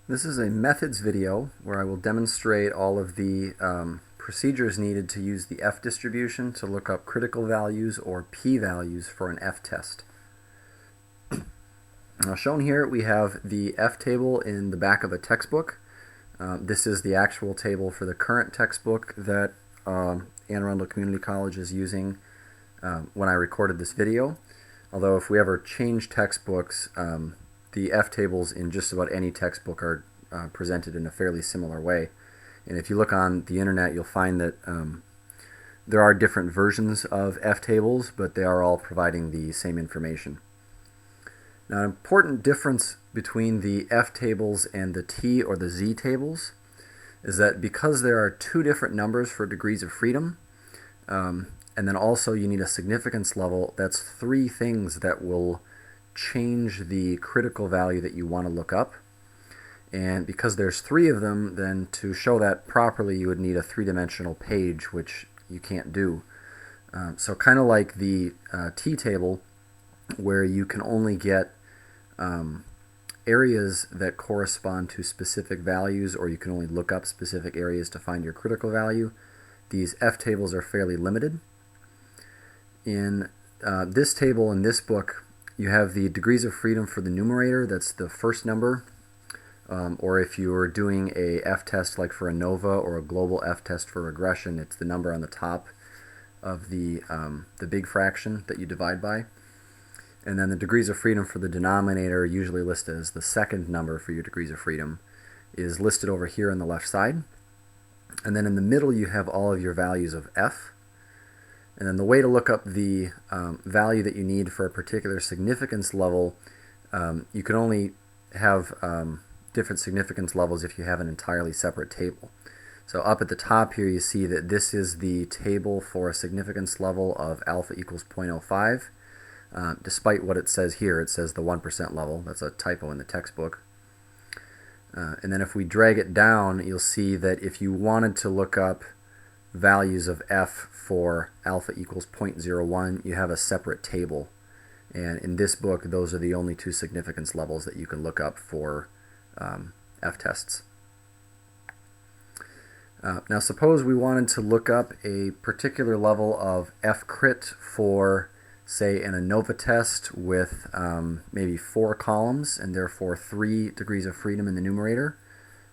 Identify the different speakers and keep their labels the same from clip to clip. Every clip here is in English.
Speaker 1: This is a methods video where I will demonstrate all of the procedures needed to use the F distribution to look up critical values or p-values for an F test. Now, shown here we have the F table in the back of a textbook. This is the actual table for the current textbook that Anne Arundel Community College is using when I recorded this video. Although if we ever change textbooks, the F tables in just about any textbook are presented in a fairly similar way. And if you look on the internet, you'll find that there are different versions of F tables, but they are all providing the same information. Now, an important difference between the F tables and the T or the Z tables is that because there are two different numbers for degrees of freedom, and then also you need a significance level, that's three things that will change the critical value that you want to look up. And because there's three of them, then to show that properly you would need a three-dimensional page, which you can't do. So kind of like the T table, where you can only get areas that correspond to specific values, or you can only look up specific areas to find your critical value, these F tables are fairly limited. In this table in this book, you have the degrees of freedom for the numerator, that's the first number, or if you were doing a F test like for ANOVA or a global F test for regression, it's the number on the top of the big fraction that you divide by. And then the degrees of freedom for the denominator, usually listed as the second number for your degrees of freedom, is listed over here on the left side. And then in the middle you have all of your values of F. And then the way to look up the value that you need for a particular significance level, you can only have different significance levels if you have an entirely separate table. So up at the top here you see that this is the table for a significance level of alpha equals 0.05. Despite what it says here, it says the 1% level. That's a typo in the textbook. And then if we drag it down, you'll see that if you wanted to look up values of F for alpha equals 0.01, you have a separate table. And in this book, those are the only two significance levels that you can look up for F tests. Now suppose we wanted to look up a particular level of F crit for, say, an ANOVA test with maybe 4 columns and therefore 3 degrees of freedom in the numerator,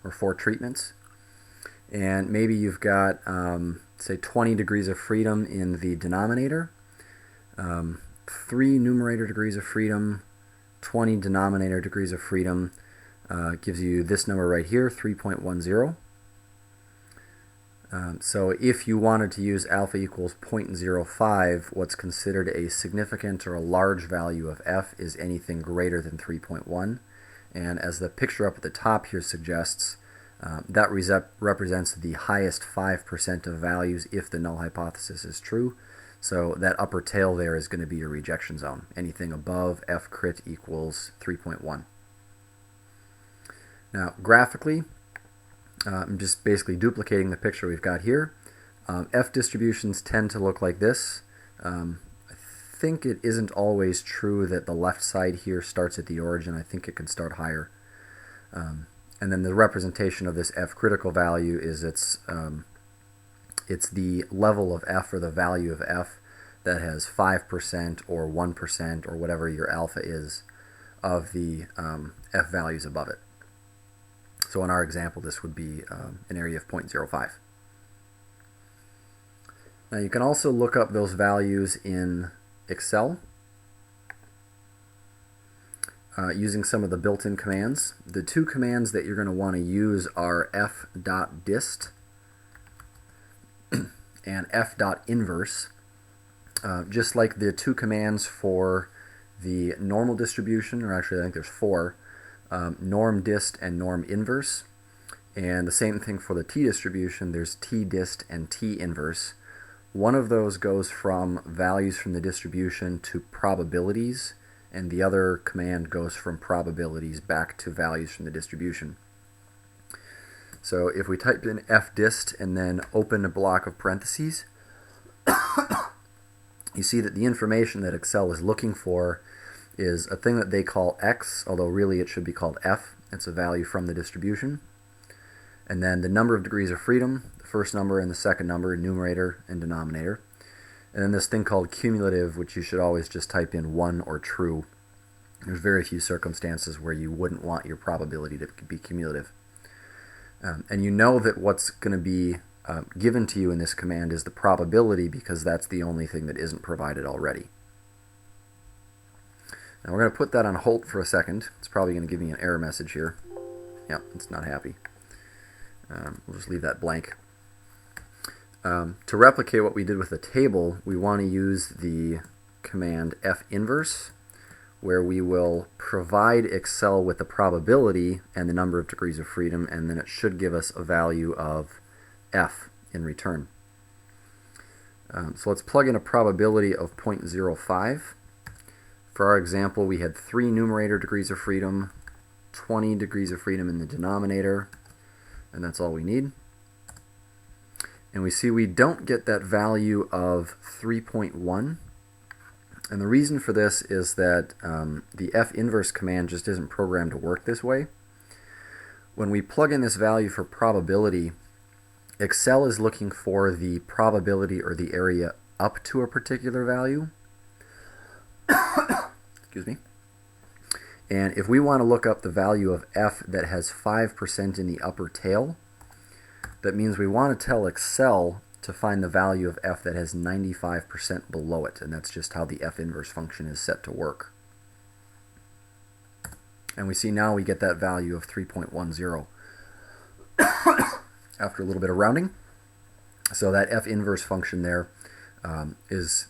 Speaker 1: or 4 treatments. And maybe you've got, say, 20 degrees of freedom in the denominator, 3 numerator degrees of freedom, 20 denominator degrees of freedom, gives you this number right here, 3.10. So if you wanted to use alpha equals 0.05, what's considered a significant or a large value of F is anything greater than 3.1. And as the picture up at the top here suggests, that represents the highest 5% of values if the null hypothesis is true. So that upper tail there is going to be your rejection zone. Anything above F crit equals 3.1. Now graphically, I'm just basically duplicating the picture we've got here. F distributions tend to look like this. I think it isn't always true that the left side here starts at the origin. I think it can start higher. And then the representation of this F critical value is it's the level of F, or the value of F, that has 5% or 1% or whatever your alpha is of the F values above it. So in our example, this would be an area of 0.05. Now you can also look up those values in Excel using some of the built-in commands. The two commands that you're going to want to use are f.dist and f.inverse. Just like the two commands for the normal distribution, or actually I think there's 4, norm dist and norm inverse. And the same thing for the t distribution, there's t dist and t inverse. One of those goes from values from the distribution to probabilities, and the other command goes from probabilities back to values from the distribution. So if we type in fdist and then open a block of parentheses, you see that the information that Excel is looking for is a thing that they call x, although really it should be called f. It's a value from the distribution. And then the number of degrees of freedom, the first number and the second number, numerator and denominator. And then this thing called cumulative, which you should always just type in 1 or true. There's very few circumstances where you wouldn't want your probability to be cumulative. And you know that what's going to be given to you in this command is the probability, because that's the only thing that isn't provided already. Now we're going to put that on hold for a second. It's probably going to give me an error message here. Yep, it's not happy. We'll just leave that blank. To replicate what we did with the table, we want to use the command f-inverse, where we will provide Excel with the probability and the number of degrees of freedom, and then it should give us a value of f in return. So let's plug in a probability of 0.05. For our example, we had 3 numerator degrees of freedom, 20 degrees of freedom in the denominator, and that's all we need. And we see we don't get that value of 3.1. And the reason for this is that the f-inverse command just isn't programmed to work this way. When we plug in this value for probability, Excel is looking for the probability or the area up to a particular value. Excuse me. And if we want to look up the value of f that has 5% in the upper tail, that means we want to tell Excel to find the value of f that has 95% below it, and that's just how the f-inverse function is set to work. And we see now we get that value of 3.10 after a little bit of rounding. So that f-inverse function there is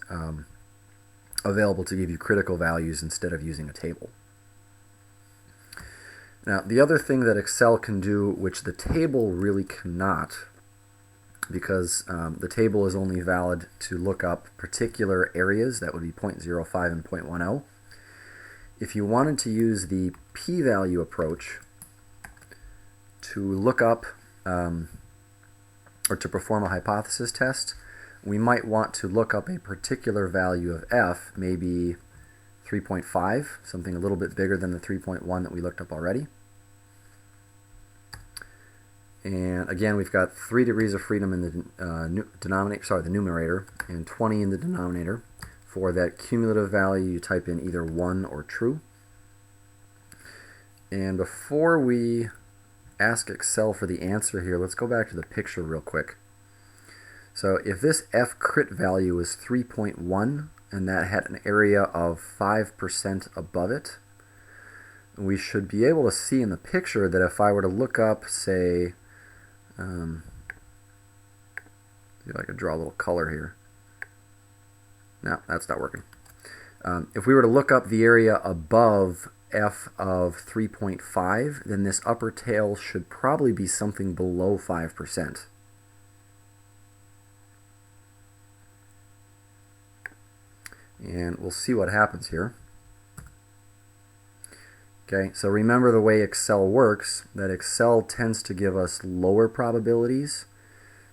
Speaker 1: available to give you critical values instead of using a table. Now, the other thing that Excel can do, which the table really cannot, because the table is only valid to look up particular areas, that would be 0.05 and 0.10. If you wanted to use the p-value approach to look up or to perform a hypothesis test, we might want to look up a particular value of f, maybe 3.5, something a little bit bigger than the 3.1 that we looked up already. And again, we've got 3 degrees of freedom in the numerator, and 20 in the denominator. For that cumulative value, you type in either 1 or true. And before we ask Excel for the answer here, let's go back to the picture real quick. So if this f crit value is 3.1 and that had an area of 5% above it, we should be able to see in the picture that if I were to look up, say, see if I could draw a little color here. No, that's not working. If we were to look up the area above f of 3.5, then this upper tail should probably be something below 5%. And we'll see what happens here. Okay, so remember the way Excel works, that Excel tends to give us lower probabilities.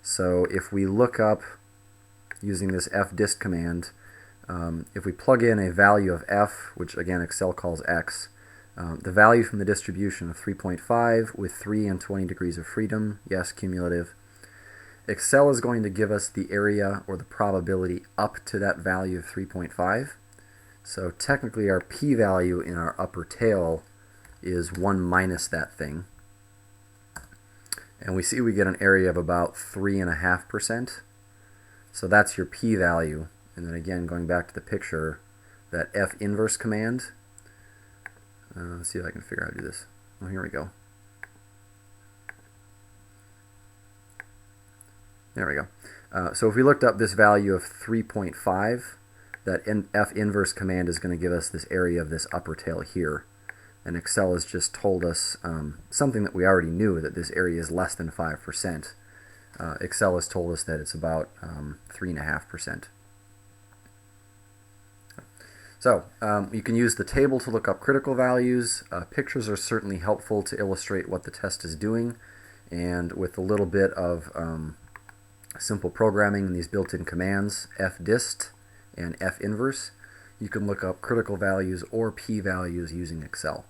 Speaker 1: So if we look up using this fdist command, if we plug in a value of f, which again Excel calls x, the value from the distribution of 3.5 with 3 and 20 degrees of freedom, yes, cumulative, Excel is going to give us the area or the probability up to that value of 3.5. So technically our p-value in our upper tail is 1 minus that thing. And we see we get an area of about 3.5%. So that's your p-value. And then again, going back to the picture, that f-inverse command. Let's see if I can figure out how to do this. Oh, here we go. There we go. So if we looked up this value of 3.5, that f-inverse command is going to give us this area of this upper tail here. And Excel has just told us something that we already knew, that this area is less than 5%. Excel has told us that it's about 3.5%. So you can use the table to look up critical values. Pictures are certainly helpful to illustrate what the test is doing. And with a little bit of simple programming and these built-in commands, fdist and f-inverse, you can look up critical values or p-values using Excel.